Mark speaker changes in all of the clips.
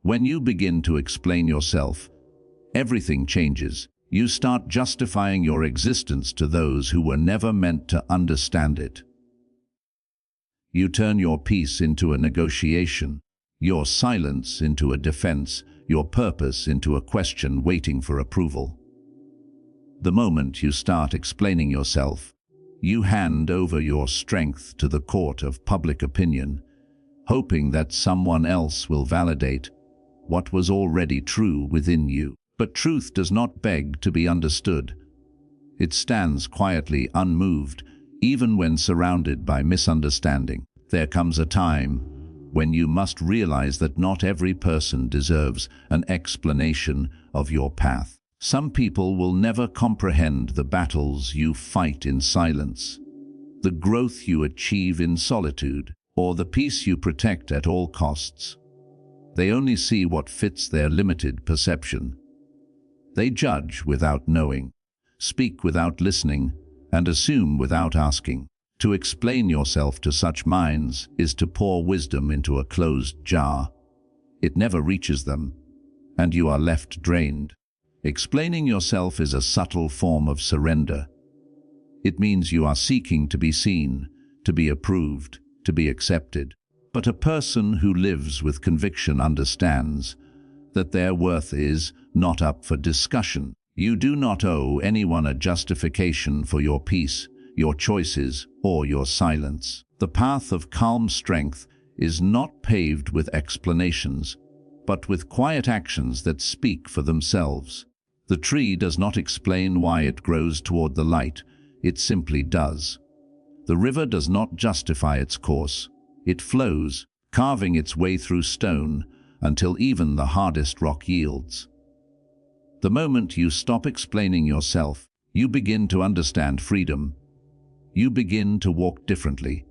Speaker 1: When you begin to explain yourself, everything changes. You start justifying your existence to those who were never meant to understand it. You turn your peace into a negotiation, your silence into a defense, your purpose into a question waiting for approval. The moment you start explaining yourself, you hand over your strength to the court of public opinion, hoping that someone else will validate what was already true within you. But truth does not beg to be understood. It stands quietly unmoved, even when surrounded by misunderstanding. There comes a time when you must realize that not every person deserves an explanation of your path. Some people will never comprehend the battles you fight in silence, the growth you achieve in solitude, or the peace you protect at all costs. They only see what fits their limited perception. They judge without knowing, speak without listening, and assume without asking. To explain yourself to such minds is to pour wisdom into a closed jar. It never reaches them, and you are left drained. Explaining yourself is a subtle form of surrender. It means you are seeking to be seen, to be approved, to be accepted. But a person who lives with conviction understands that their worth is not up for discussion. You do not owe anyone a justification for your peace, your choices, or your silence. The path of calm strength is not paved with explanations, but with quiet actions that speak for themselves. The tree does not explain why it grows toward the light, it simply does. The river does not justify its course, it flows, carving its way through stone, until even the hardest rock yields. The moment you stop explaining yourself, you begin to understand freedom. You begin to walk differently.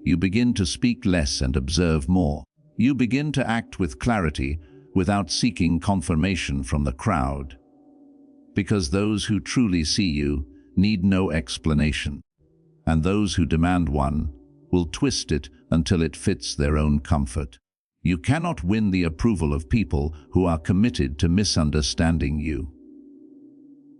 Speaker 1: You begin to speak less and observe more. You begin to act with clarity without seeking confirmation from the crowd. Because those who truly see you need no explanation, and those who demand one will twist it until it fits their own comfort. You cannot win the approval of people who are committed to misunderstanding you.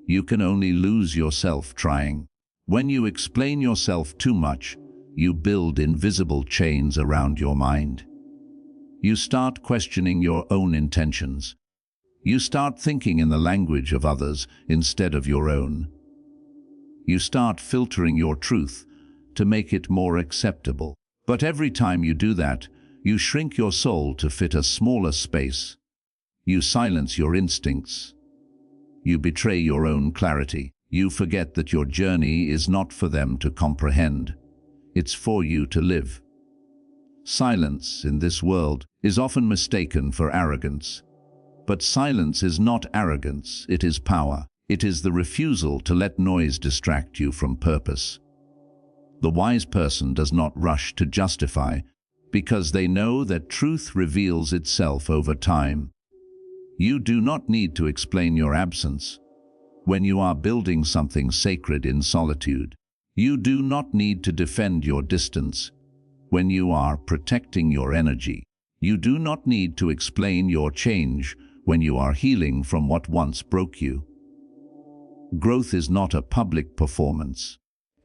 Speaker 1: You can only lose yourself trying. When you explain yourself too much, you build invisible chains around your mind. You start questioning your own intentions. You start thinking in the language of others instead of your own. You start filtering your truth to make it more acceptable. But every time you do that, you shrink your soul to fit a smaller space. You silence your instincts. You betray your own clarity. You forget that your journey is not for them to comprehend. It's for you to live. Silence in this world is often mistaken for arrogance. But silence is not arrogance, it is power. It is the refusal to let noise distract you from purpose. The wise person does not rush to justify, because they know that truth reveals itself over time. You do not need to explain your absence. When you are building something sacred in solitude, you do not need to defend your distance. When you are protecting your energy, you do not need to explain your change when you are healing from what once broke you. Growth is not a public performance.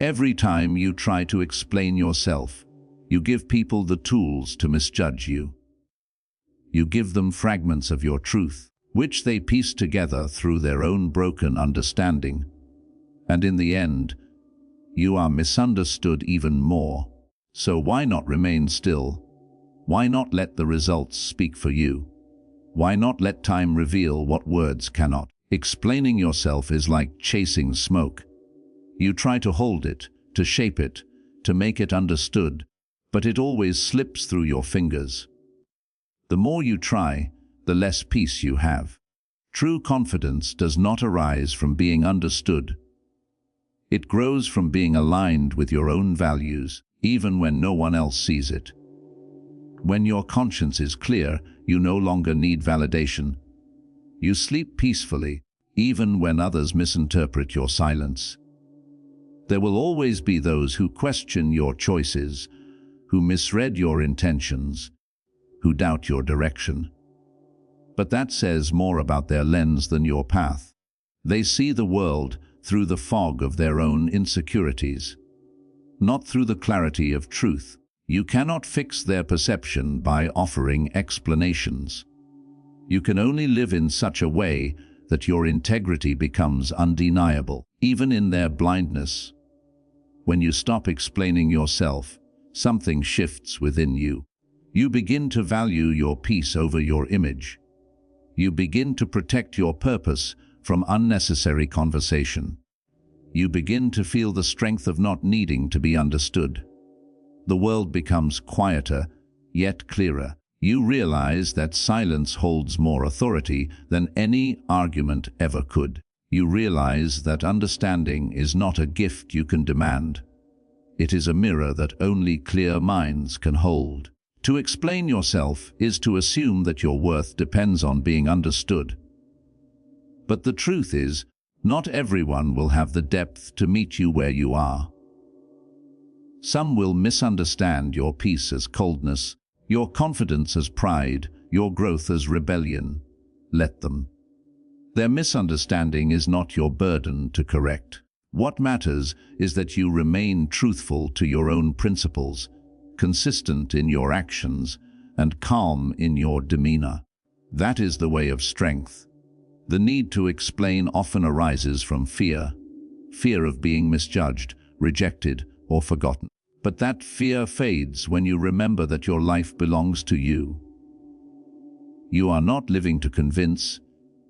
Speaker 1: Every time you try to explain yourself, you give people the tools to misjudge you. You give them fragments of your truth, which they piece together through their own broken understanding. And in the end, you are misunderstood even more. So why not remain still? Why not let the results speak for you? Why not let time reveal what words cannot? Explaining yourself is like chasing smoke. You try to hold it, to shape it, to make it understood, but it always slips through your fingers. The more you try, the less peace you have. True confidence does not arise from being understood. It grows from being aligned with your own values, even when no one else sees it. When your conscience is clear, you no longer need validation. You sleep peacefully, even when others misinterpret your silence. There will always be those who question your choices, who misread your intentions, who doubt your direction. But that says more about their lens than your path. They see the world through the fog of their own insecurities, not through the clarity of truth. You cannot fix their perception by offering explanations. You can only live in such a way that your integrity becomes undeniable, even in their blindness. When you stop explaining yourself, something shifts within you. You begin to value your peace over your image. You begin to protect your purpose from unnecessary conversation. You begin to feel the strength of not needing to be understood. The world becomes quieter, yet clearer. You realize that silence holds more authority than any argument ever could. You realize that understanding is not a gift you can demand. It is a mirror that only clear minds can hold. To explain yourself is to assume that your worth depends on being understood. But the truth is, not everyone will have the depth to meet you where you are. Some will misunderstand your peace as coldness, your confidence as pride, your growth as rebellion. Let them. Their misunderstanding is not your burden to correct. What matters is that you remain truthful to your own principles, consistent in your actions, and calm in your demeanor. That is the way of strength. The need to explain often arises from fear of being misjudged, rejected, or forgotten. But that fear fades when you remember that your life belongs to you. You are not living to convince,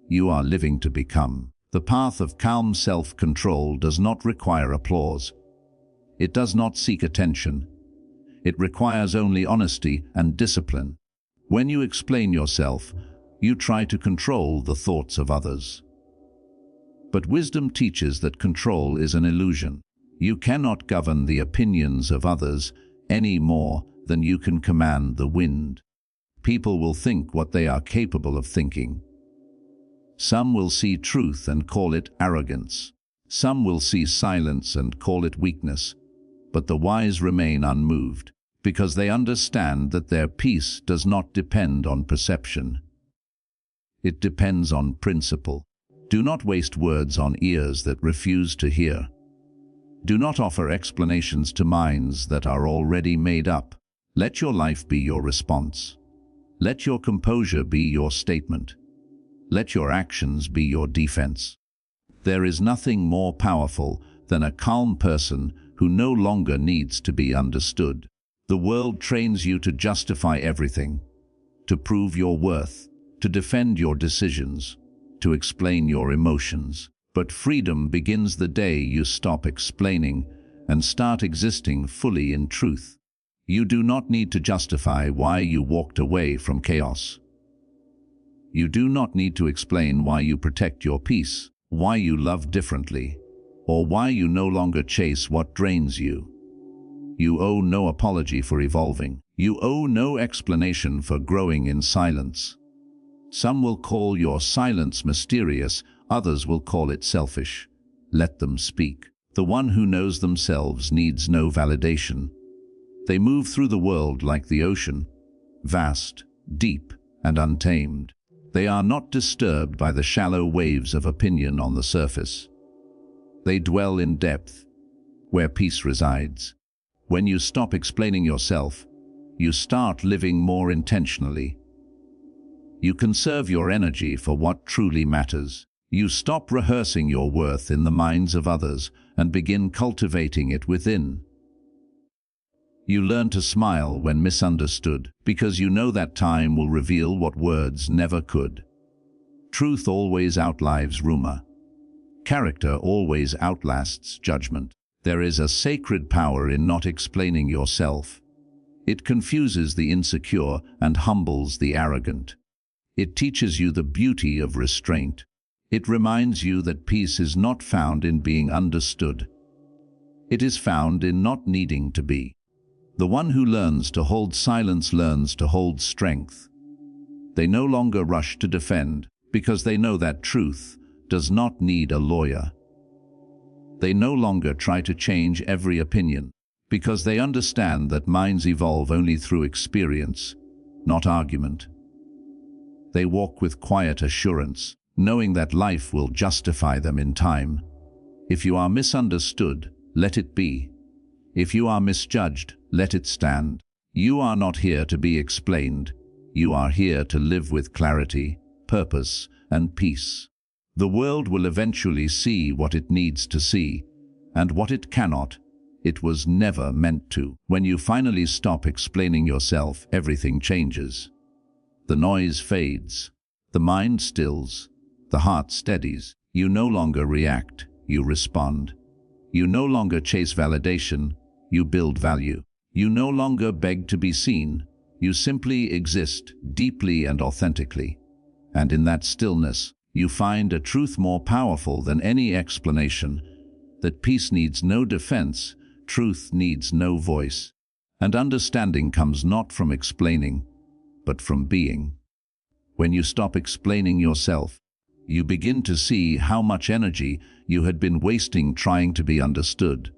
Speaker 1: you are living to become. The path of calm self-control does not require applause. It does not seek attention. It requires only honesty and discipline. When you explain yourself, you try to control the thoughts of others. But wisdom teaches that control is an illusion. You cannot govern the opinions of others any more than you can command the wind. People will think what they are capable of thinking. Some will see truth and call it arrogance. Some will see silence and call it weakness. But the wise remain unmoved, because they understand that their peace does not depend on perception. It depends on principle. Do not waste words on ears that refuse to hear. Do not offer explanations to minds that are already made up. Let your life be your response. Let your composure be your statement. Let your actions be your defense. There is nothing more powerful than a calm person who no longer needs to be understood. The world trains you to justify everything, to prove your worth, to defend your decisions, to explain your emotions. But freedom begins the day you stop explaining and start existing fully in truth. You do not need to justify why you walked away from chaos. You do not need to explain why you protect your peace, why you love differently, or why you no longer chase what drains you. You owe no apology for evolving. You owe no explanation for growing in silence. Some will call your silence mysterious, others will call it selfish. Let them speak. The one who knows themselves needs no validation. They move through the world like the ocean, vast, deep, and untamed. They are not disturbed by the shallow waves of opinion on the surface. They dwell in depth, where peace resides. When you stop explaining yourself, you start living more intentionally. You conserve your energy for what truly matters. You stop rehearsing your worth in the minds of others and begin cultivating it within. You learn to smile when misunderstood, because you know that time will reveal what words never could. Truth always outlives rumor. Character always outlasts judgment. There is a sacred power in not explaining yourself. It confuses the insecure and humbles the arrogant. It teaches you the beauty of restraint. It reminds you that peace is not found in being understood. It is found in not needing to be. The one who learns to hold silence learns to hold strength. They no longer rush to defend, because they know that truth does not need a lawyer. They no longer try to change every opinion, because they understand that minds evolve only through experience, not argument. They walk with quiet assurance, knowing that life will justify them in time. If you are misunderstood, let it be. If you are misjudged, let it stand. You are not here to be explained. You are here to live with clarity, purpose, and peace. The world will eventually see what it needs to see, and what it cannot, it was never meant to. When you finally stop explaining yourself, everything changes. The noise fades, the mind stills, the heart steadies. You no longer react, you respond. You no longer chase validation, you build value. You no longer beg to be seen, you simply exist deeply and authentically. And in that stillness, you find a truth more powerful than any explanation, that peace needs no defense, truth needs no voice, and understanding comes not from explaining, but from being. When you stop explaining yourself, you begin to see how much energy you had been wasting trying to be understood.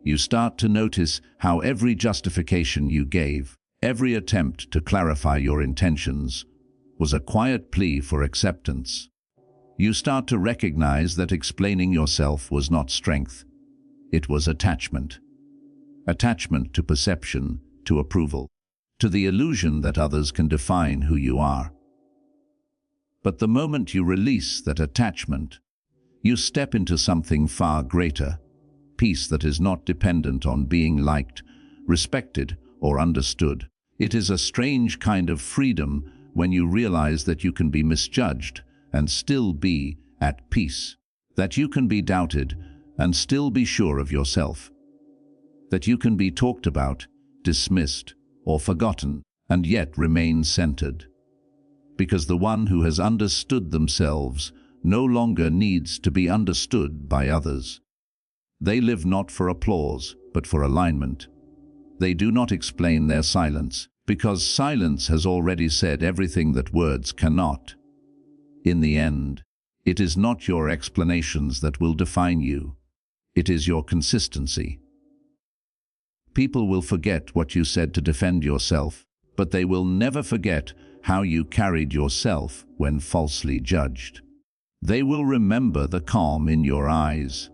Speaker 1: You start to notice how every justification you gave, every attempt to clarify your intentions, was a quiet plea for acceptance. You start to recognize that explaining yourself was not strength. It was attachment. Attachment to perception, to approval, to the illusion that others can define who you are. But the moment you release that attachment, you step into something far greater, peace that is not dependent on being liked, respected, or understood. It is a strange kind of freedom when you realize that you can be misjudged and still be at peace, that you can be doubted and still be sure of yourself, that you can be talked about, dismissed, or forgotten, and yet remain centered. Because the one who has understood themselves no longer needs to be understood by others. They live not for applause, but for alignment. They do not explain their silence, because silence has already said everything that words cannot. In the end, it is not your explanations that will define you. It is your consistency. People will forget what you said to defend yourself, but they will never forget how you carried yourself when falsely judged. They will remember the calm in your eyes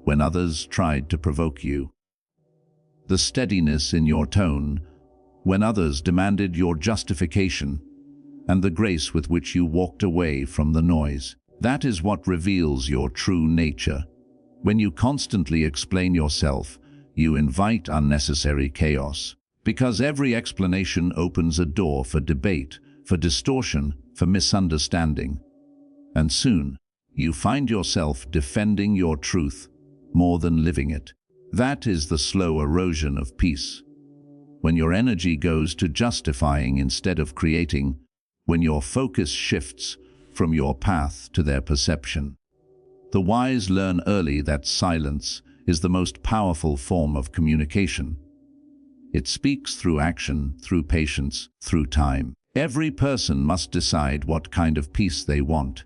Speaker 1: when others tried to provoke you, the steadiness in your tone when others demanded your justification, and the grace with which you walked away from the noise. That is what reveals your true nature. When you constantly explain yourself, you invite unnecessary chaos, because every explanation opens a door for debate, for distortion, for misunderstanding. And soon, you find yourself defending your truth more than living it. That is the slow erosion of peace. When your energy goes to justifying instead of creating, when your focus shifts from your path to their perception. The wise learn early that silence is the most powerful form of communication. It speaks through action, through patience, through time. Every person must decide what kind of peace they want.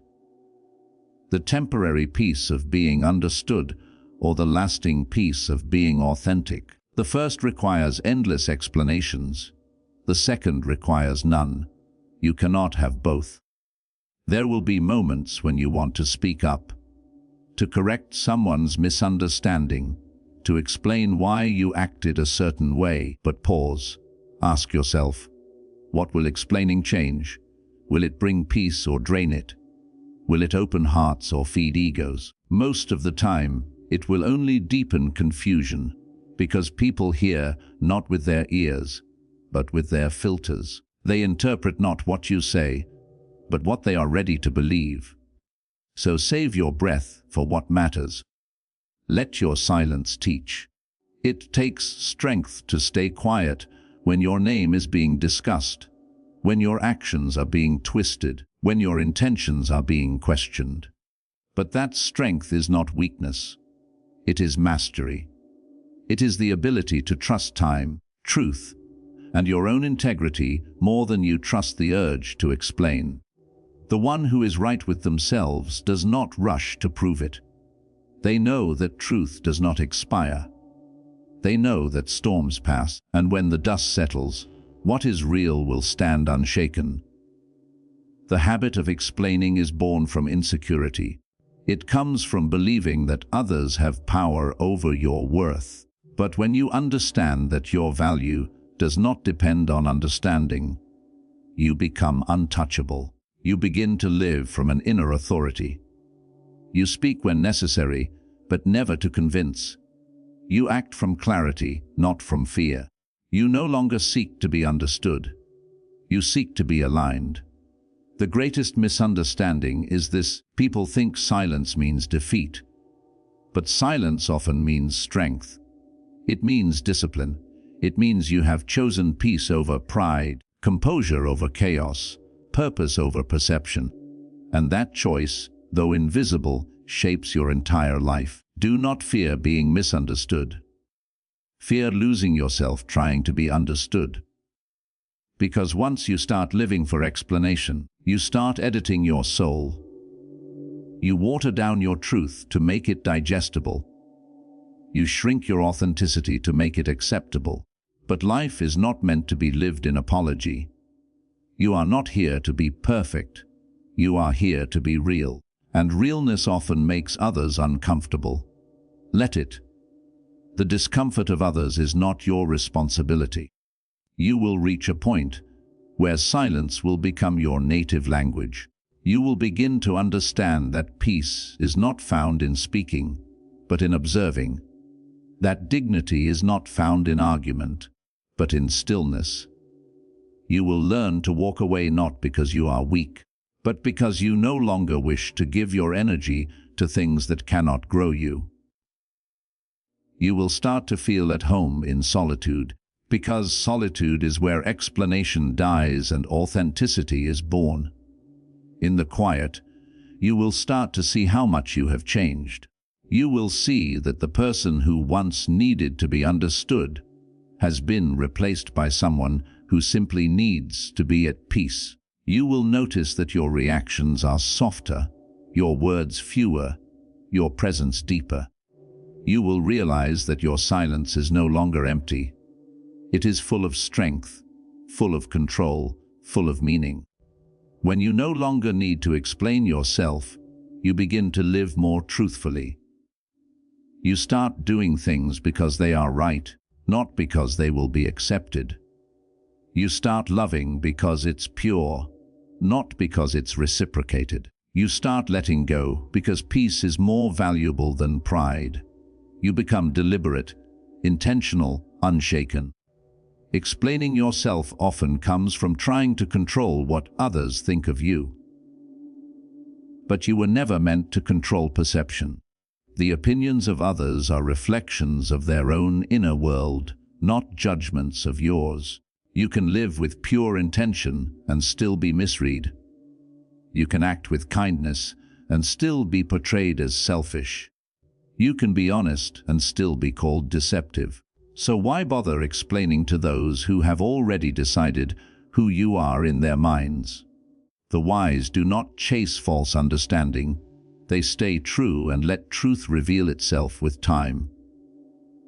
Speaker 1: The temporary peace of being understood, or the lasting peace of being authentic. The first requires endless explanations. The second requires none. You cannot have both. There will be moments when you want to speak up, to correct someone's misunderstanding, to explain why you acted a certain way. But pause. Ask yourself, what will explaining change? Will it bring peace or drain it? Will it open hearts or feed egos? Most of the time, it will only deepen confusion, because people hear not with their ears, but with their filters. They interpret not what you say, but what they are ready to believe. So save your breath for what matters. Let your silence teach. It takes strength to stay quiet when your name is being discussed, when your actions are being twisted, when your intentions are being questioned. But that strength is not weakness. It is mastery. It is the ability to trust time, truth, and your own integrity more than you trust the urge to explain. The one who is right with themselves does not rush to prove it. They know that truth does not expire. They know that storms pass, and when the dust settles, what is real will stand unshaken. The habit of explaining is born from insecurity. It comes from believing that others have power over your worth. But when you understand that your value does not depend on understanding, you become untouchable. You begin to live from an inner authority. You speak when necessary, but never to convince. You act from clarity, not from fear. You no longer seek to be understood. You seek to be aligned. The greatest misunderstanding is this: people think silence means defeat. But silence often means strength. It means discipline. It means you have chosen peace over pride, composure over chaos, purpose over perception. And that choice, though invisible, shapes your entire life. Do not fear being misunderstood. Fear losing yourself trying to be understood. Because once you start living for explanation, you start editing your soul. You water down your truth to make it digestible. You shrink your authenticity to make it acceptable. But life is not meant to be lived in apology. You are not here to be perfect. You are here to be real. And realness often makes others uncomfortable. Let it. The discomfort of others is not your responsibility. You will reach a point where silence will become your native language. You will begin to understand that peace is not found in speaking, but in observing. That dignity is not found in argument, but in stillness. You will learn to walk away not because you are weak, but because you no longer wish to give your energy to things that cannot grow you. You will start to feel at home in solitude, because solitude is where explanation dies and authenticity is born. In the quiet, you will start to see how much you have changed. You will see that the person who once needed to be understood has been replaced by someone who simply needs to be at peace. You will notice that your reactions are softer, your words fewer, your presence deeper. You will realize that your silence is no longer empty. It is full of strength, full of control, full of meaning. When you no longer need to explain yourself, you begin to live more truthfully. You start doing things because they are right, not because they will be accepted. You start loving because it's pure, not because it's reciprocated. You start letting go because peace is more valuable than pride. You become deliberate, intentional, unshaken. Explaining yourself often comes from trying to control what others think of you. But you were never meant to control perception. The opinions of others are reflections of their own inner world, not judgments of yours. You can live with pure intention and still be misread. You can act with kindness and still be portrayed as selfish. You can be honest and still be called deceptive. So why bother explaining to those who have already decided who you are in their minds? The wise do not chase false understanding. They stay true and let truth reveal itself with time.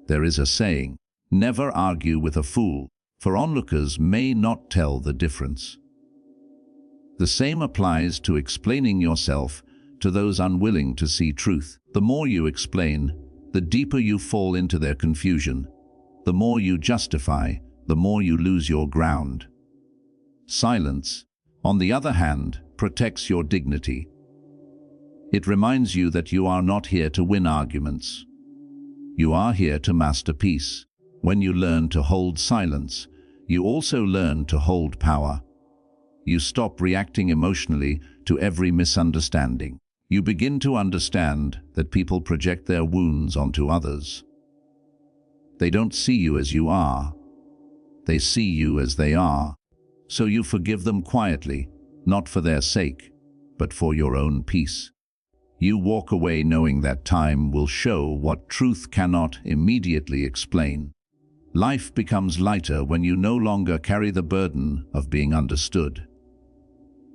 Speaker 1: There is a saying, "Never argue with a fool, for onlookers may not tell the difference." The same applies to explaining yourself to those unwilling to see truth. The more you explain, the deeper you fall into their confusion. The more you justify, the more you lose your ground. Silence, on the other hand, protects your dignity. It reminds you that you are not here to win arguments. You are here to master peace. When you learn to hold silence, you also learn to hold power. You stop reacting emotionally to every misunderstanding. You begin to understand that people project their wounds onto others. They don't see you as you are. They see you as they are. So you forgive them quietly, not for their sake, but for your own peace. You walk away knowing that time will show what truth cannot immediately explain. Life becomes lighter when you no longer carry the burden of being understood.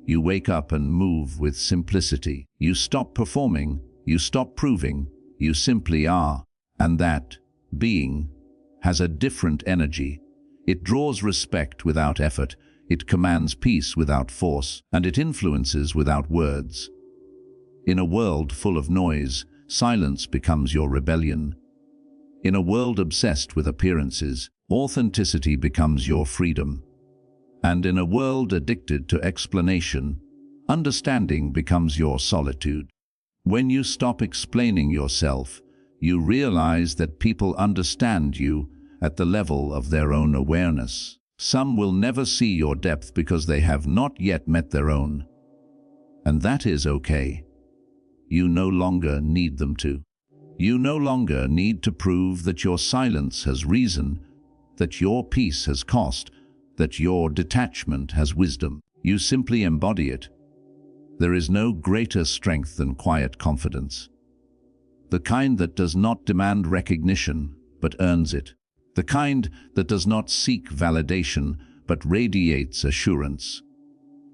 Speaker 1: You wake up and move with simplicity. You stop performing, you stop proving, you simply are. And that being has a different energy. It draws respect without effort. It commands peace without force, and it influences without words. In a world full of noise, silence becomes your rebellion. In a world obsessed with appearances, authenticity becomes your freedom. And in a world addicted to explanation, understanding becomes your solitude. When you stop explaining yourself, you realize that people understand you at the level of their own awareness. Some will never see your depth because they have not yet met their own. And that is okay. You no longer need them to. You no longer need to prove that your silence has reason, that your peace has cost, that your detachment has wisdom. You simply embody it. There is no greater strength than quiet confidence. The kind that does not demand recognition, but earns it. The kind that does not seek validation, but radiates assurance.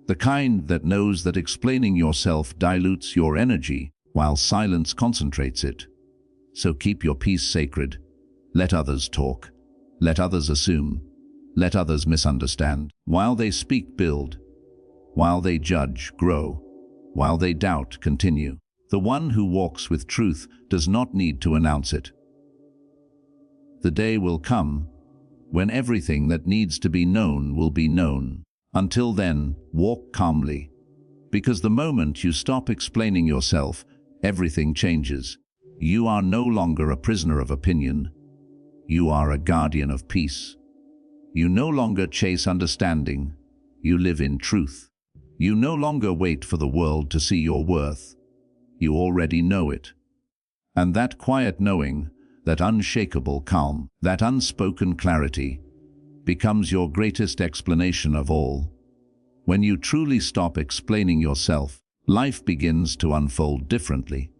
Speaker 1: The kind that knows that explaining yourself dilutes your energy, while silence concentrates it. So keep your peace sacred. Let others talk. Let others assume. Let others misunderstand. While they speak, build. While they judge, grow. While they doubt, continue. The one who walks with truth does not need to announce it. The day will come when everything that needs to be known will be known. Until then, walk calmly. Because the moment you stop explaining yourself, everything changes. You are no longer a prisoner of opinion. You are a guardian of peace. You no longer chase understanding. You live in truth. You no longer wait for the world to see your worth. You already know it. And that quiet knowing, that unshakable calm, that unspoken clarity, becomes your greatest explanation of all. When you truly stop explaining yourself, life begins to unfold differently.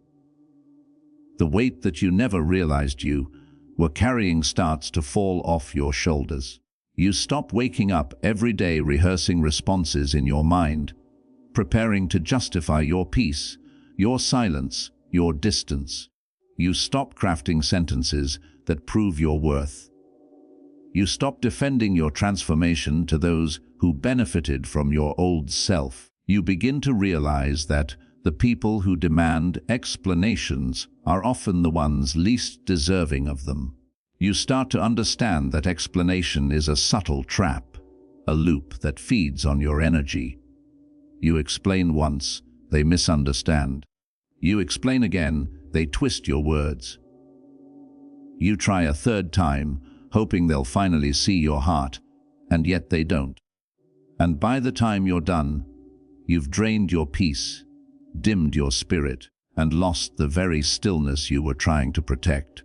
Speaker 1: The weight that you never realized you were carrying starts to fall off your shoulders. You stop waking up every day rehearsing responses in your mind, preparing to justify your peace, your silence, your distance. You stop crafting sentences that prove your worth. You stop defending your transformation to those who benefited from your old self. You begin to realize that the people who demand explanations are often the ones least deserving of them. You start to understand that explanation is a subtle trap, a loop that feeds on your energy. You explain once, they misunderstand. You explain again, they twist your words. You try a third time, hoping they'll finally see your heart, and yet they don't. And by the time you're done, you've drained your peace, dimmed your spirit, and lost the very stillness you were trying to protect.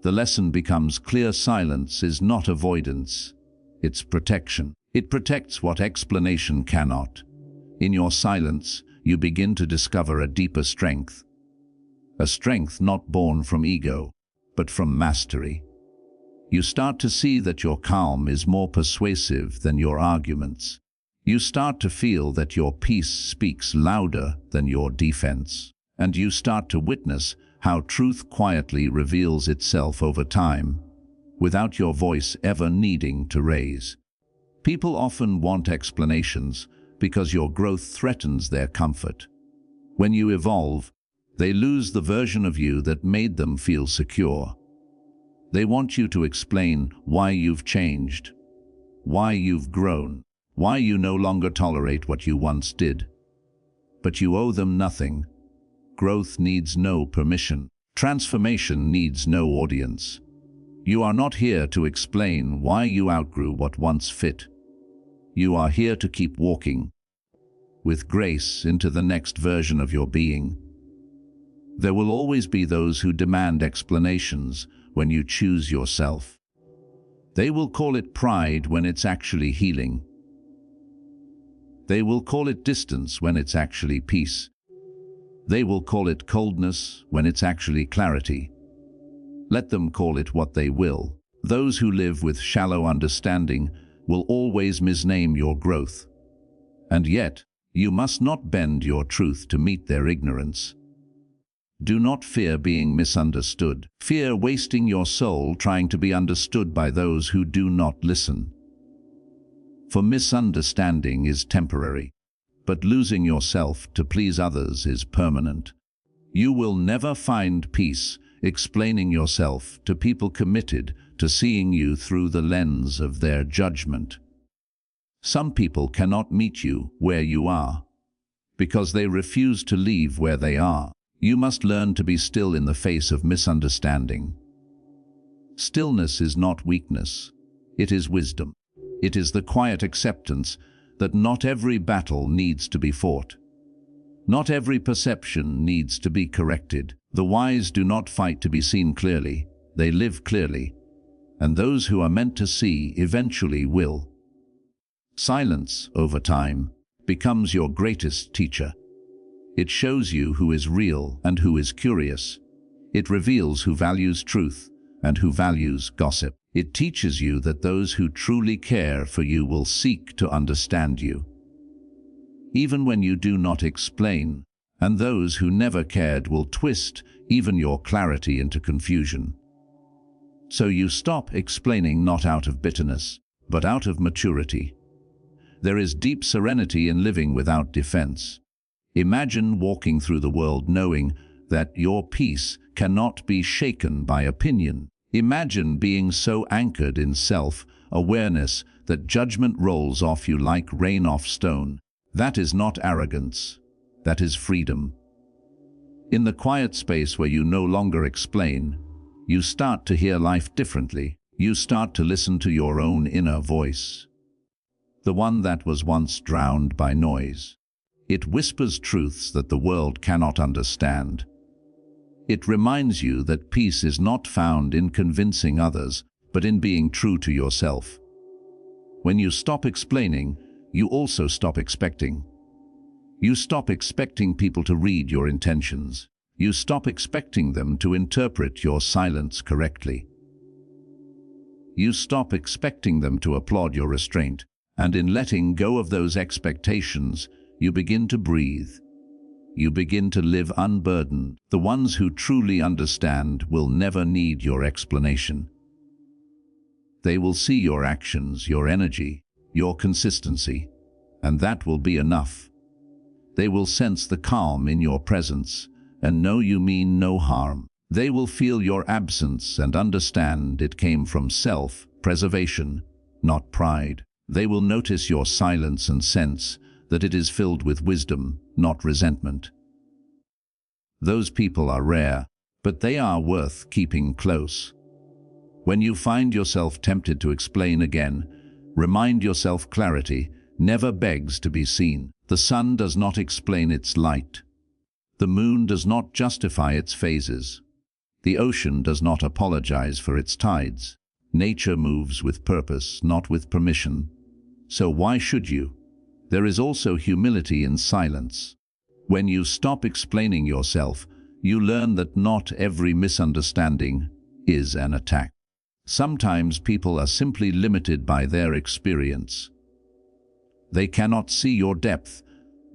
Speaker 1: The lesson becomes clear: silence is not avoidance, it's protection. It protects what explanation cannot. In your silence, you begin to discover a deeper strength. A strength not born from ego, but from mastery. You start to see that your calm is more persuasive than your arguments. You start to feel that your peace speaks louder than your defense. And you start to witness how truth quietly reveals itself over time, without your voice ever needing to raise. People often want explanations because your growth threatens their comfort. When you evolve, they lose the version of you that made them feel secure. They want you to explain why you've changed, why you've grown, why you no longer tolerate what you once did. But you owe them nothing. Growth needs no permission. Transformation needs no audience. You are not here to explain why you outgrew what once fit. You are here to keep walking with grace into the next version of your being. There will always be those who demand explanations when you choose yourself. They will call it pride when it's actually healing. They will call it distance when it's actually peace. They will call it coldness when it's actually clarity. Let them call it what they will. Those who live with shallow understanding will always misname your growth. And yet, you must not bend your truth to meet their ignorance. Do not fear being misunderstood. Fear wasting your soul trying to be understood by those who do not listen. For misunderstanding is temporary, but losing yourself to please others is permanent. You will never find peace explaining yourself to people committed to seeing you through the lens of their judgment. Some people cannot meet you where you are, because they refuse to leave where they are. You must learn to be still in the face of misunderstanding. Stillness is not weakness, it is wisdom. It is the quiet acceptance that not every battle needs to be fought. Not every perception needs to be corrected. The wise do not fight to be seen clearly, they live clearly, and those who are meant to see eventually will. Silence, over time, becomes your greatest teacher. It shows you who is real and who is curious. It reveals who values truth and who values gossip. It teaches you that those who truly care for you will seek to understand you, even when you do not explain, and those who never cared will twist even your clarity into confusion. So you stop explaining not out of bitterness, but out of maturity. There is deep serenity in living without defense. Imagine walking through the world knowing that your peace cannot be shaken by opinion. Imagine being so anchored in self-awareness that judgment rolls off you like rain off stone. That is not arrogance, that is freedom. In the quiet space where you no longer explain, you start to hear life differently. You start to listen to your own inner voice, the one that was once drowned by noise. It whispers truths that the world cannot understand. It reminds you that peace is not found in convincing others, but in being true to yourself. When you stop explaining, you also stop expecting. You stop expecting people to read your intentions. You stop expecting them to interpret your silence correctly. You stop expecting them to applaud your restraint, and in letting go of those expectations, you begin to breathe. You begin to live unburdened. The ones who truly understand will never need your explanation. They will see your actions, your energy, your consistency, and that will be enough. They will sense the calm in your presence and know you mean no harm. They will feel your absence and understand it came from self-preservation, not pride. They will notice your silence and sense that it is filled with wisdom, not resentment. Those people are rare, but they are worth keeping close. When you find yourself tempted to explain again, remind yourself clarity never begs to be seen. The sun does not explain its light. The moon does not justify its phases. The ocean does not apologize for its tides. Nature moves with purpose, not with permission. So why should you? There is also humility in silence. When you stop explaining yourself, you learn that not every misunderstanding is an attack. Sometimes people are simply limited by their experience. They cannot see your depth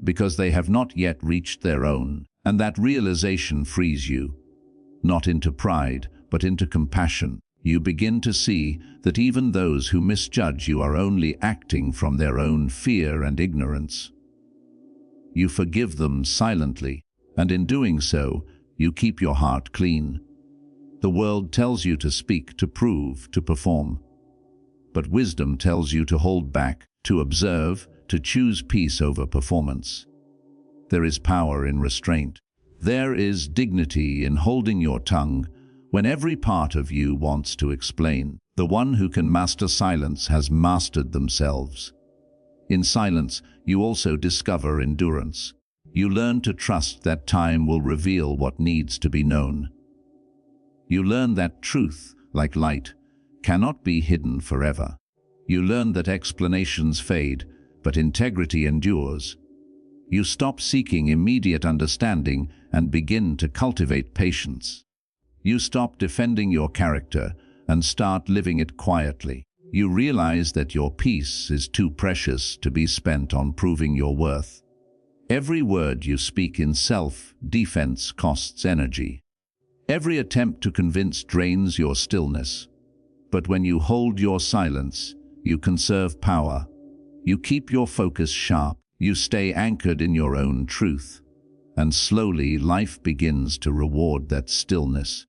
Speaker 1: because they have not yet reached their own, and that realization frees you, not into pride, but into compassion. You begin to see that even those who misjudge you are only acting from their own fear and ignorance. You forgive them silently, and in doing so, you keep your heart clean. The world tells you to speak, to prove, to perform. But wisdom tells you to hold back, to observe, to choose peace over performance. There is power in restraint. There is dignity in holding your tongue when every part of you wants to explain. The one who can master silence has mastered themselves. In silence, you also discover endurance. You learn to trust that time will reveal what needs to be known. You learn that truth, like light, cannot be hidden forever. You learn that explanations fade, but integrity endures. You stop seeking immediate understanding and begin to cultivate patience. You stop defending your character and start living it quietly. You realize that your peace is too precious to be spent on proving your worth. Every word you speak in self-defense costs energy. Every attempt to convince drains your stillness. But when you hold your silence, you conserve power. You keep your focus sharp. You stay anchored in your own truth. And slowly life begins to reward that stillness.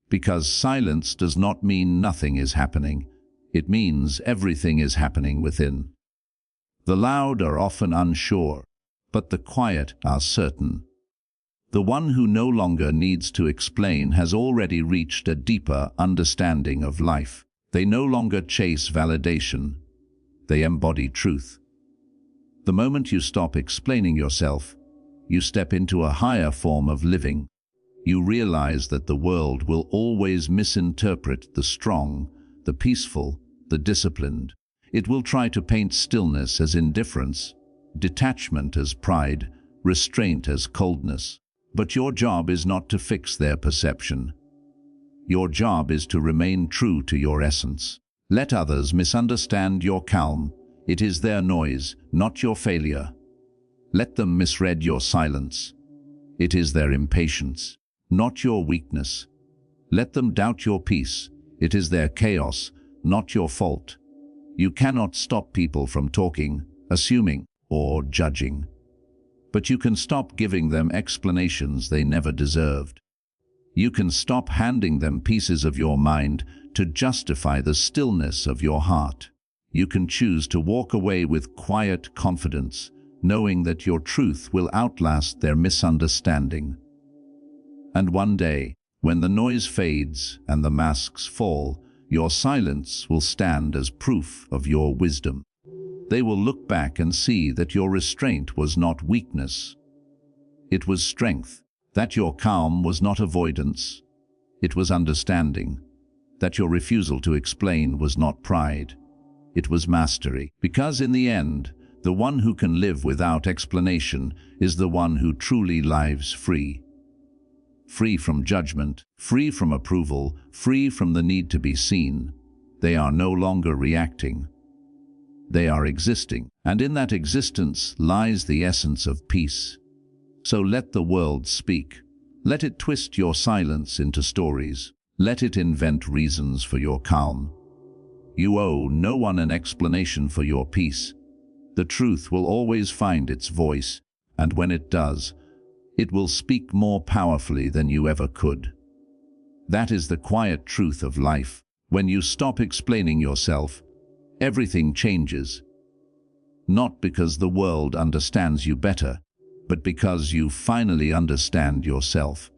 Speaker 1: Because silence does not mean nothing is happening. It means everything is happening within. The loud are often unsure, but the quiet are certain. The one who no longer needs to explain has already reached a deeper understanding of life. They no longer chase validation. They embody truth. The moment you stop explaining yourself, you step into a higher form of living. You realize that the world will always misinterpret the strong, the peaceful, the disciplined. It will try to paint stillness as indifference, detachment as pride, restraint as coldness. But your job is not to fix their perception. Your job is to remain true to your essence. Let others misunderstand your calm. It is their noise, not your failure. Let them misread your silence. It is their impatience, not your weakness. Let them doubt your peace. It is their chaos, not your fault. You cannot stop people from talking, assuming, or judging. But you can stop giving them explanations they never deserved. You can stop handing them pieces of your mind to justify the stillness of your heart. You can choose to walk away with quiet confidence, knowing that your truth will outlast their misunderstanding. And one day, when the noise fades and the masks fall, your silence will stand as proof of your wisdom. They will look back and see that your restraint was not weakness. It was strength. That your calm was not avoidance. It was understanding. That your refusal to explain was not pride. It was mastery. Because in the end, the one who can live without explanation is the one who truly lives free. Free from judgment, free from approval, free from the need to be seen. They are no longer reacting. They are existing, and in that existence lies the essence of peace. So let the world speak. Let it twist your silence into stories. Let it invent reasons for your calm. You owe no one an explanation for your peace. The truth will always find its voice, and when it does, it will speak more powerfully than you ever could. That is the quiet truth of life. When you stop explaining yourself, everything changes. Not because the world understands you better, but because you finally understand yourself.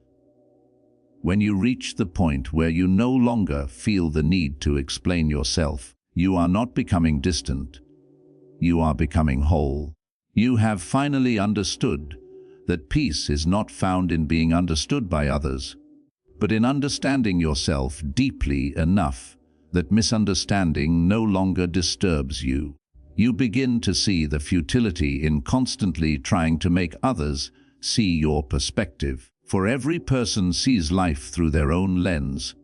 Speaker 1: When you reach the point where you no longer feel the need to explain yourself, you are not becoming distant. You are becoming whole. You have finally understood that peace is not found in being understood by others, but in understanding yourself deeply enough that misunderstanding no longer disturbs you. You begin to see the futility in constantly trying to make others see your perspective. For every person sees life through their own lens,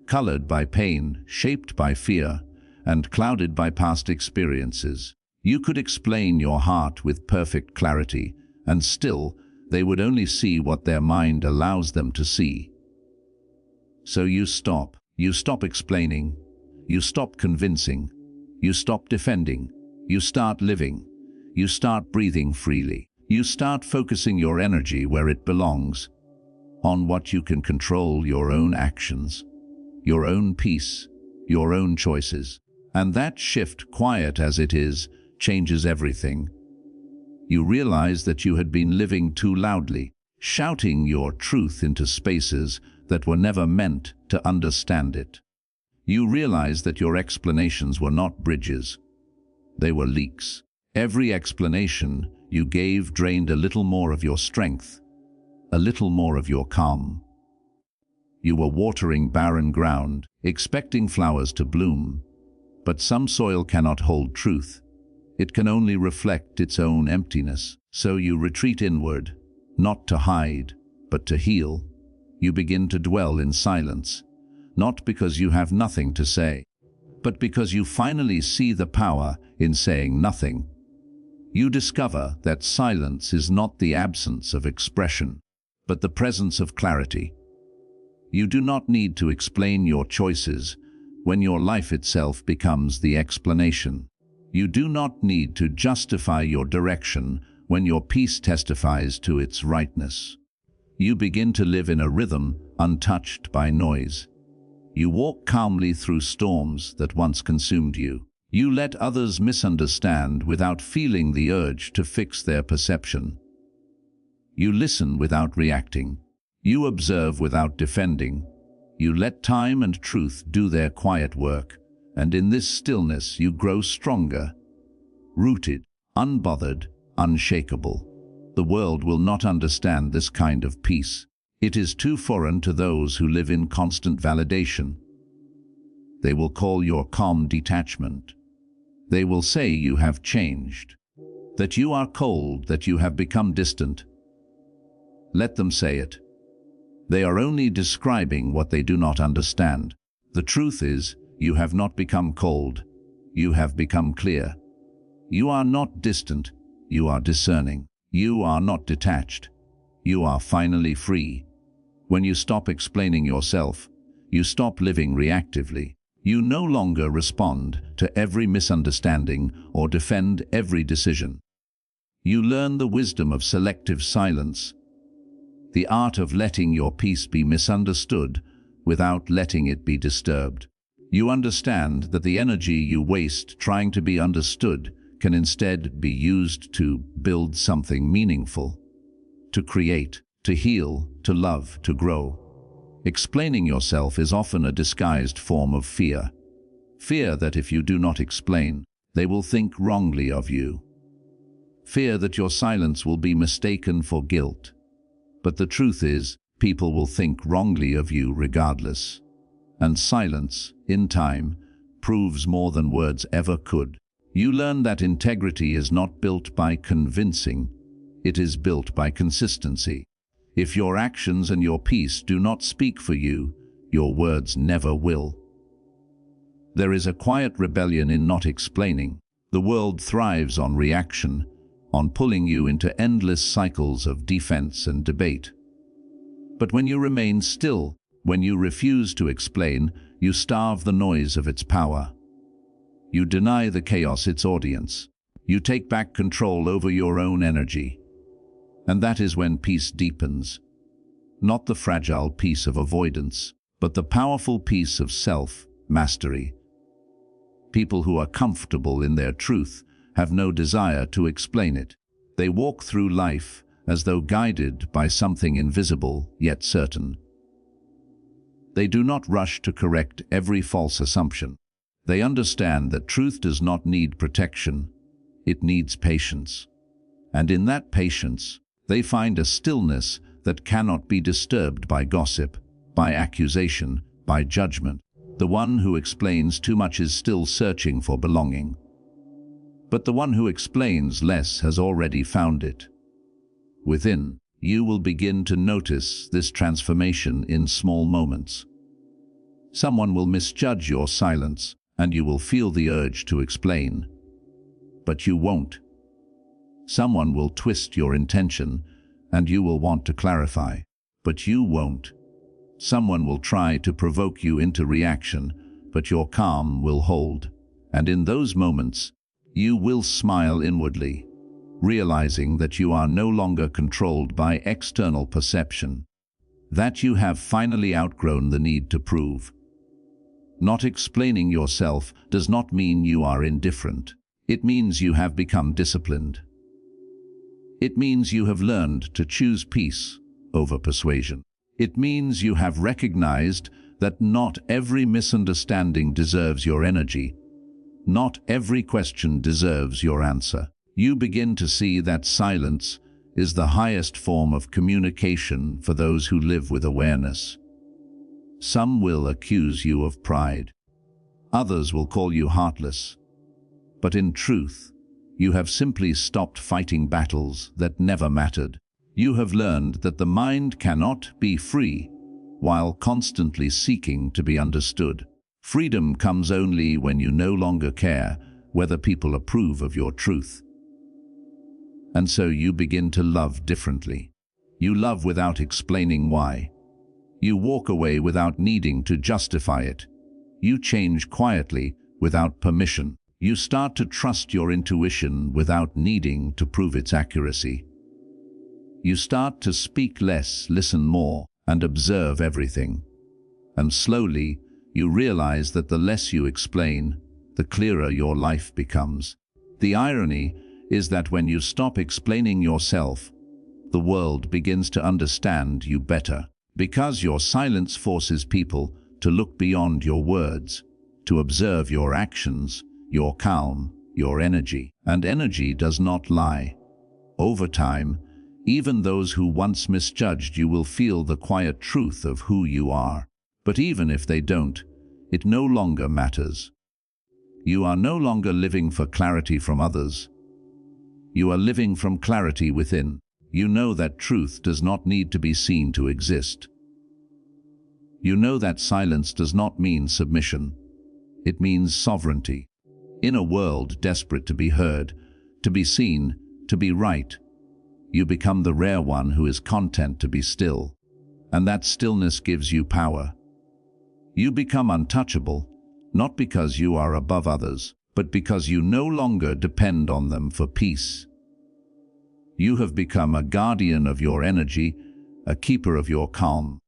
Speaker 1: colored by pain, shaped by fear, and clouded by past experiences. You could explain your heart with perfect clarity, and still they would only see what their mind allows them to see. So you stop. You stop explaining. You stop convincing. You stop defending. You start living. You start breathing freely. You start focusing your energy where it belongs, on what you can control: your own actions, your own peace, your own choices. And that shift, quiet as it is, changes everything. You realize that you had been living too loudly, shouting your truth into spaces that were never meant to understand it. You realize that your explanations were not bridges. They were leaks. Every explanation you gave drained a little more of your strength, a little more of your calm. You were watering barren ground, expecting flowers to bloom. But some soil cannot hold truth. It can only reflect its own emptiness. So you retreat inward, not to hide, but to heal. You begin to dwell in silence, not because you have nothing to say, but because you finally see the power in saying nothing. You discover that silence is not the absence of expression, but the presence of clarity. You do not need to explain your choices when your life itself becomes the explanation. You do not need to justify your direction when your peace testifies to its rightness. You begin to live in a rhythm untouched by noise. You walk calmly through storms that once consumed you. You let others misunderstand without feeling the urge to fix their perception. You listen without reacting. You observe without defending. You let time and truth do their quiet work, and in this stillness you grow stronger, rooted, unbothered, unshakable. The world will not understand this kind of peace. It is too foreign to those who live in constant validation. They will call your calm detachment. They will say you have changed, that you are cold, that you have become distant. Let them say it. They are only describing what they do not understand. The truth is, you have not become cold. You have become clear. You are not distant. You are discerning. You are not detached. You are finally free. When you stop explaining yourself, you stop living reactively. You no longer respond to every misunderstanding or defend every decision. You learn the wisdom of selective silence, the art of letting your peace be misunderstood without letting it be disturbed. You understand that the energy you waste trying to be understood can instead be used to build something meaningful, to create, to heal, to love, to grow. Explaining yourself is often a disguised form of fear. Fear that if you do not explain, they will think wrongly of you. Fear that your silence will be mistaken for guilt. But the truth is, people will think wrongly of you regardless. And silence, in time, proves more than words ever could. You learn that integrity is not built by convincing, it is built by consistency. If your actions and your peace do not speak for you, your words never will. There is a quiet rebellion in not explaining. The world thrives on reaction, on pulling you into endless cycles of defense and debate. But when you remain still, when you refuse to explain, you starve the noise of its power. You deny the chaos its audience. You take back control over your own energy. And that is when peace deepens. Not the fragile peace of avoidance, but the powerful peace of self-mastery. People who are comfortable in their truth have no desire to explain it. They walk through life as though guided by something invisible yet certain. They do not rush to correct every false assumption. They understand that truth does not need protection, it needs patience. And in that patience, they find a stillness that cannot be disturbed by gossip, by accusation, by judgment. The one who explains too much is still searching for belonging. But the one who explains less has already found it. Within, you will begin to notice this transformation in small moments. Someone will misjudge your silence, and you will feel the urge to explain. But you won't. Someone will twist your intention, and you will want to clarify. But you won't. Someone will try to provoke you into reaction, but your calm will hold. And in those moments, you will smile inwardly, realizing that you are no longer controlled by external perception, that you have finally outgrown the need to prove. Not explaining yourself does not mean you are indifferent. It means you have become disciplined. It means you have learned to choose peace over persuasion. It means you have recognized that not every misunderstanding deserves your energy. Not every question deserves your answer. You begin to see that silence is the highest form of communication for those who live with awareness. Some will accuse you of pride. Others will call you heartless. But in truth, you have simply stopped fighting battles that never mattered. You have learned that the mind cannot be free while constantly seeking to be understood. Freedom comes only when you no longer care whether people approve of your truth. And so you begin to love differently. You love without explaining why. You walk away without needing to justify it. You change quietly without permission. You start to trust your intuition without needing to prove its accuracy. You start to speak less, listen more, and observe everything. And slowly, you realize that the less you explain, the clearer your life becomes. The irony is that when you stop explaining yourself, the world begins to understand you better, because your silence forces people to look beyond your words, to observe your actions, your calm, your energy. And energy does not lie. Over time, even those who once misjudged you will feel the quiet truth of who you are. But even if they don't, it no longer matters. You are no longer living for clarity from others. You are living from clarity within. You know that truth does not need to be seen to exist. You know that silence does not mean submission. It means sovereignty. In a world desperate to be heard, to be seen, to be right, you become the rare one who is content to be still. And that stillness gives you power. You become untouchable, not because you are above others, but because you no longer depend on them for peace. You have become a guardian of your energy, a keeper of your calm.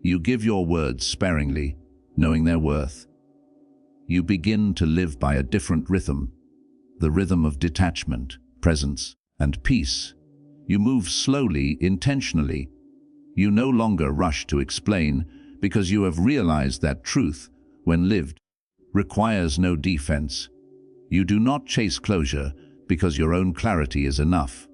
Speaker 1: You give your words sparingly, knowing their worth. You begin to live by a different rhythm, the rhythm of detachment, presence, and peace. You move slowly, intentionally. You no longer rush to explain, because you have realized that truth, when lived, requires no defense. You do not chase closure, because your own clarity is enough.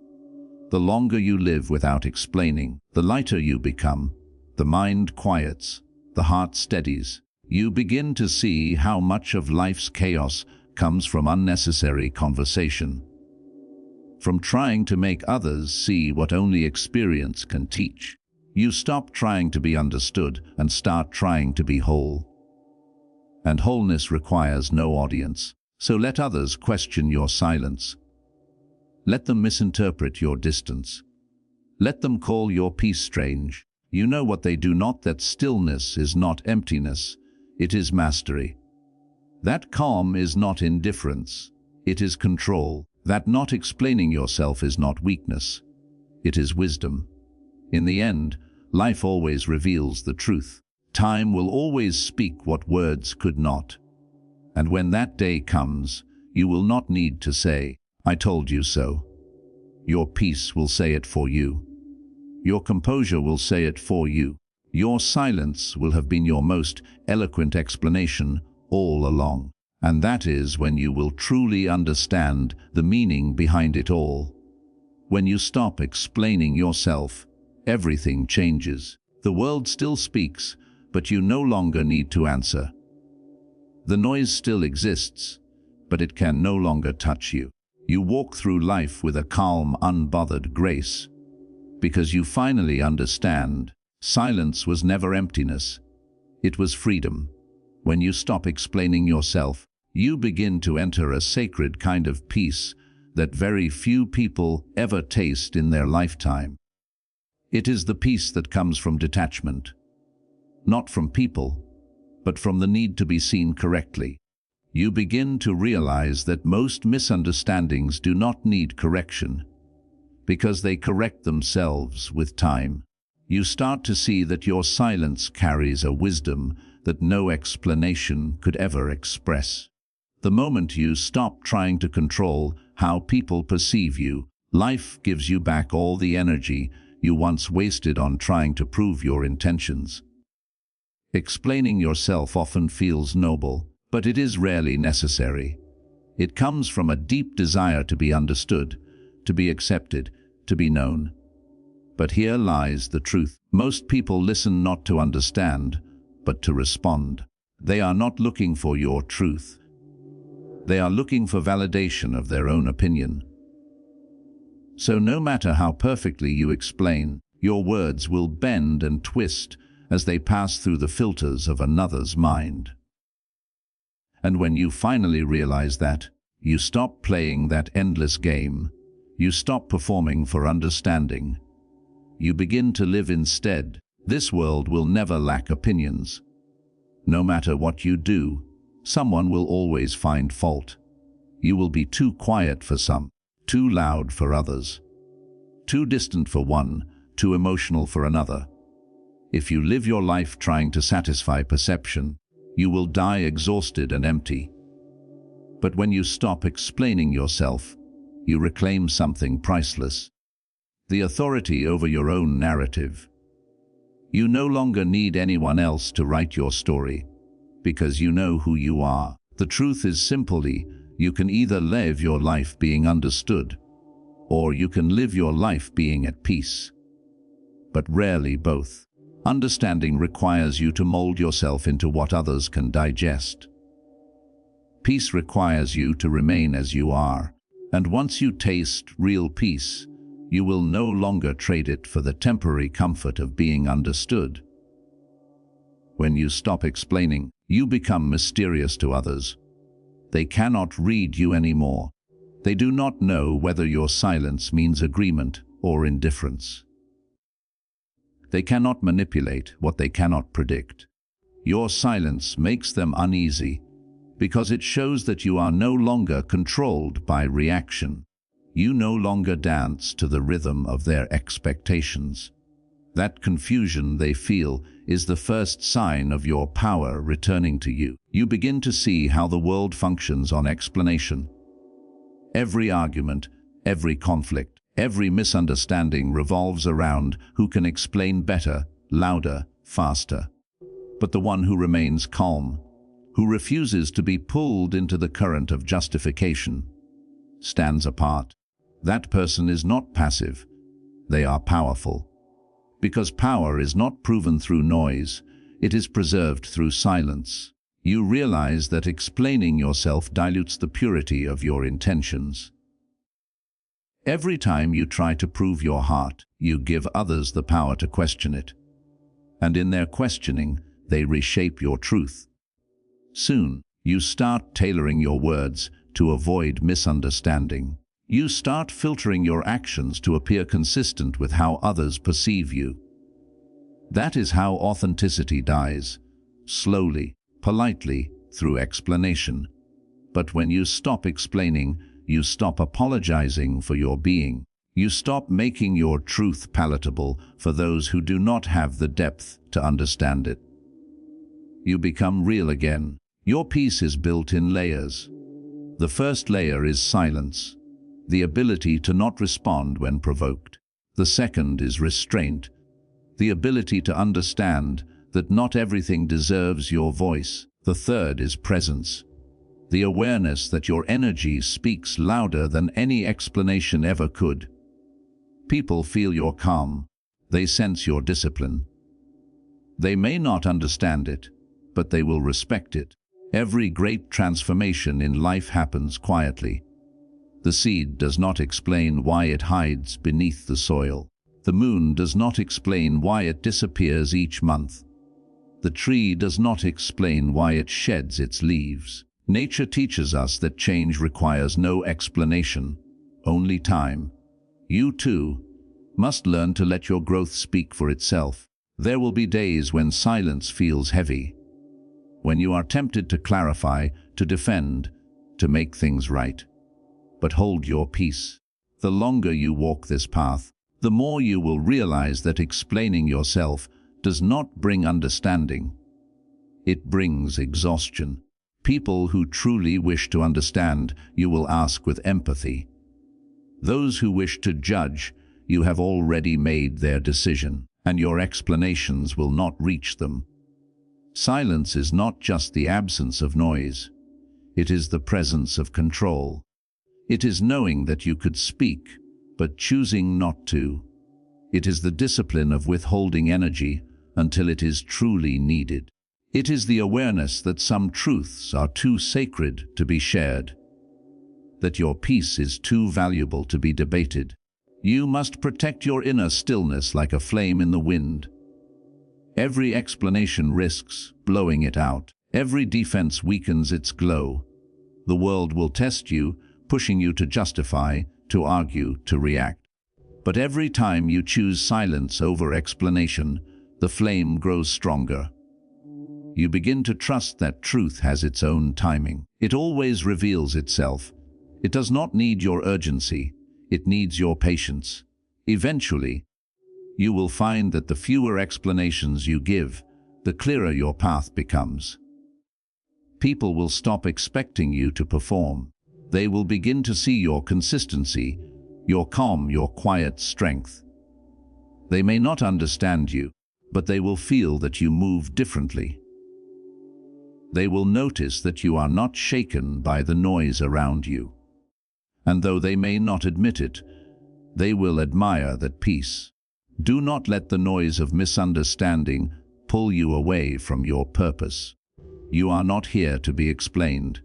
Speaker 1: The longer you live without explaining, the lighter you become. The mind quiets, the heart steadies. You begin to see how much of life's chaos comes from unnecessary conversation, from trying to make others see what only experience can teach. You stop trying to be understood and start trying to be whole. And wholeness requires no audience, so let others question your silence. Let them misinterpret your distance. Let them call your peace strange. You know what they do not, that stillness is not emptiness, it is mastery. That calm is not indifference, it is control. That not explaining yourself is not weakness, it is wisdom. In the end, life always reveals the truth. Time will always speak what words could not. And when that day comes, you will not need to say, "I told you so." Your peace will say it for you. Your composure will say it for you. Your silence will have been your most eloquent explanation all along. And that is when you will truly understand the meaning behind it all. When you stop explaining yourself, everything changes. The world still speaks, but you no longer need to answer. The noise still exists, but it can no longer touch you. You walk through life with a calm, unbothered grace, because you finally understand silence was never emptiness, it was freedom. When you stop explaining yourself, you begin to enter a sacred kind of peace that very few people ever taste in their lifetime. It is the peace that comes from detachment, not from people, but from the need to be seen correctly. You begin to realize that most misunderstandings do not need correction, because they correct themselves with time. You start to see that your silence carries a wisdom that no explanation could ever express. The moment you stop trying to control how people perceive you, life gives you back all the energy you once wasted on trying to prove your intentions. Explaining yourself often feels noble, but it is rarely necessary. It comes from a deep desire to be understood, to be accepted, to be known. But here lies the truth. Most people listen not to understand, but to respond. They are not looking for your truth. They are looking for validation of their own opinion. So no matter how perfectly you explain, your words will bend and twist as they pass through the filters of another's mind. And when you finally realize that, you stop playing that endless game. You stop performing for understanding. You begin to live instead. This world will never lack opinions. No matter what you do, someone will always find fault. You will be too quiet for some, too loud for others, too distant for one, too emotional for another. If you live your life trying to satisfy perception, you will die exhausted and empty. But when you stop explaining yourself, you reclaim something priceless: the authority over your own narrative. You no longer need anyone else to write your story, because you know who you are. The truth is simply, you can either live your life being understood, or you can live your life being at peace. But rarely both. Understanding requires you to mold yourself into what others can digest. Peace requires you to remain as you are, and once you taste real peace, you will no longer trade it for the temporary comfort of being understood. When you stop explaining, you become mysterious to others. They cannot read you anymore. They do not know whether your silence means agreement or indifference. They cannot manipulate what they cannot predict. Your silence makes them uneasy because it shows that you are no longer controlled by reaction. You no longer dance to the rhythm of their expectations. That confusion they feel is the first sign of your power returning to you. You begin to see how the world functions on explanation. Every argument, every conflict, every misunderstanding revolves around who can explain better, louder, faster. But the one who remains calm, who refuses to be pulled into the current of justification, stands apart. That person is not passive. They are powerful. Because power is not proven through noise, it is preserved through silence. You realize that explaining yourself dilutes the purity of your intentions. Every time you try to prove your heart, you give others the power to question it. And in their questioning, they reshape your truth. Soon, you start tailoring your words to avoid misunderstanding. You start filtering your actions to appear consistent with how others perceive you. That is how authenticity dies, slowly, politely, through explanation. But when you stop explaining, you stop apologizing for your being. You stop making your truth palatable for those who do not have the depth to understand it. You become real again. Your peace is built in layers. The first layer is silence, the ability to not respond when provoked. The second is restraint, the ability to understand that not everything deserves your voice. The third is presence, the awareness that your energy speaks louder than any explanation ever could. People feel your calm. They sense your discipline. They may not understand it, but they will respect it. Every great transformation in life happens quietly. The seed does not explain why it hides beneath the soil. The moon does not explain why it disappears each month. The tree does not explain why it sheds its leaves. Nature teaches us that change requires no explanation, only time. You, too, must learn to let your growth speak for itself. There will be days when silence feels heavy, when you are tempted to clarify, to defend, to make things right. But hold your peace. The longer you walk this path, the more you will realize that explaining yourself does not bring understanding. It brings exhaustion. People who truly wish to understand, you will ask with empathy. Those who wish to judge, you have already made their decision, and your explanations will not reach them. Silence is not just the absence of noise. It is the presence of control. It is knowing that you could speak, but choosing not to. It is the discipline of withholding energy until it is truly needed. It is the awareness that some truths are too sacred to be shared, that your peace is too valuable to be debated. You must protect your inner stillness like a flame in the wind. Every explanation risks blowing it out. Every defense weakens its glow. The world will test you, pushing you to justify, to argue, to react. But every time you choose silence over explanation, the flame grows stronger. You begin to trust that truth has its own timing. It always reveals itself, It does not need your urgency, it needs your patience. Eventually, you will find that the fewer explanations you give, the clearer your path becomes. People will stop expecting you to perform. They will begin to see your consistency, your calm, your quiet strength. They may not understand you, but they will feel that you move differently. They will notice that you are not shaken by the noise around you. And though they may not admit it, they will admire that peace. Do not let the noise of misunderstanding pull you away from your purpose. You are not here to be explained.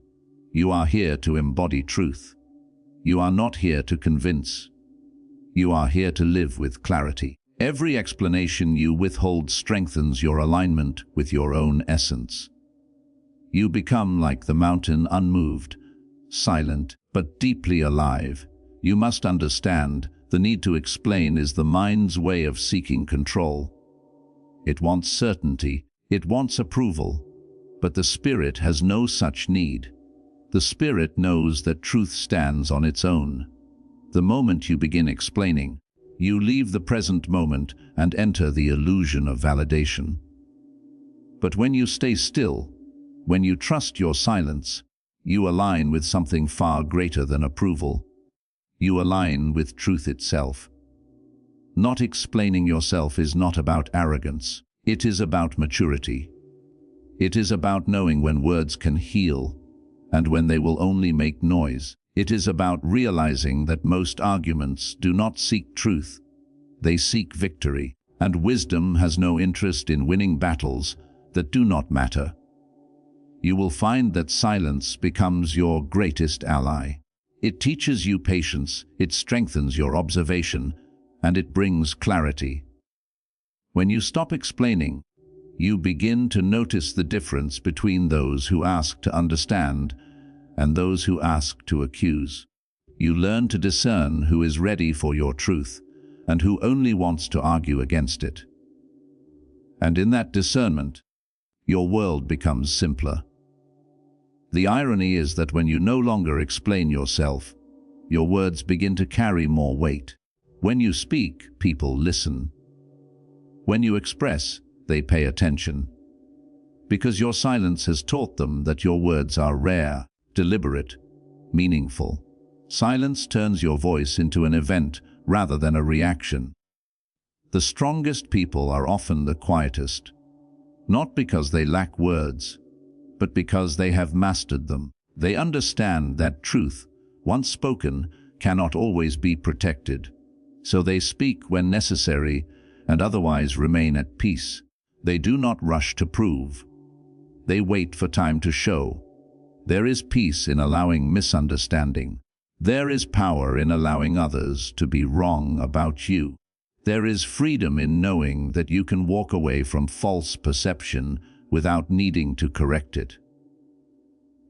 Speaker 1: You are here to embody truth. You are not here to convince. You are here to live with clarity. Every explanation you withhold strengthens your alignment with your own essence. You become like the mountain, unmoved, silent, but deeply alive. You must understand, the need to explain is the mind's way of seeking control. It wants certainty, it wants approval, but the spirit has no such need. The spirit knows that truth stands on its own. The moment you begin explaining, you leave the present moment and enter the illusion of validation. But when you stay still, when you trust your silence, you align with something far greater than approval. You align with truth itself. Not explaining yourself is not about arrogance. It is about maturity. It is about knowing when words can heal and when they will only make noise. It is about realizing that most arguments do not seek truth. They seek victory, and wisdom has no interest in winning battles that do not matter. You will find that silence becomes your greatest ally. It teaches you patience, it strengthens your observation, and it brings clarity. When you stop explaining, you begin to notice the difference between those who ask to understand and those who ask to accuse. You learn to discern who is ready for your truth and who only wants to argue against it. And in that discernment, your world becomes simpler. The irony is that when you no longer explain yourself, your words begin to carry more weight. When you speak, people listen. When you express, they pay attention. Because your silence has taught them that your words are rare, deliberate, meaningful. Silence turns your voice into an event rather than a reaction. The strongest people are often the quietest, not because they lack words, but because they have mastered them. They understand that truth, once spoken, cannot always be protected. So they speak when necessary and otherwise remain at peace. They do not rush to prove. They wait for time to show. There is peace in allowing misunderstanding. There is power in allowing others to be wrong about you. There is freedom in knowing that you can walk away from false perception without needing to correct it.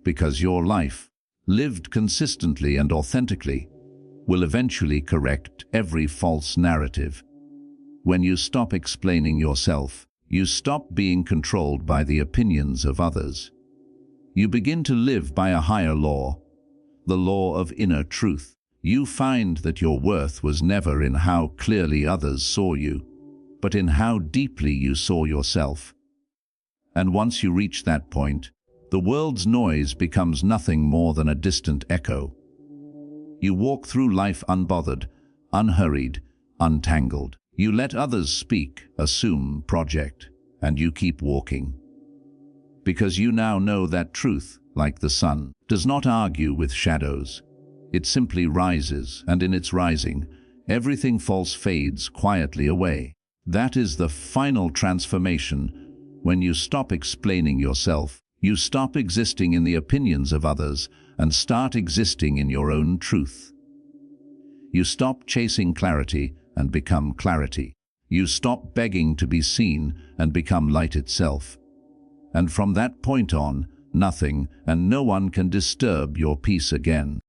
Speaker 1: Because your life, lived consistently and authentically, will eventually correct every false narrative. When you stop explaining yourself, you stop being controlled by the opinions of others. You begin to live by a higher law, the law of inner truth. You find that your worth was never in how clearly others saw you, but in how deeply you saw yourself. And once you reach that point, the world's noise becomes nothing more than a distant echo. You walk through life unbothered, unhurried, untangled. You let others speak, assume, project, and you keep walking. Because you now know that truth, like the sun, does not argue with shadows. It simply rises, and in its rising, everything false fades quietly away. That is the final transformation. When you stop explaining yourself, you stop existing in the opinions of others and start existing in your own truth. You stop chasing clarity and become clarity. You stop begging to be seen and become light itself. And from that point on, nothing and no one can disturb your peace again.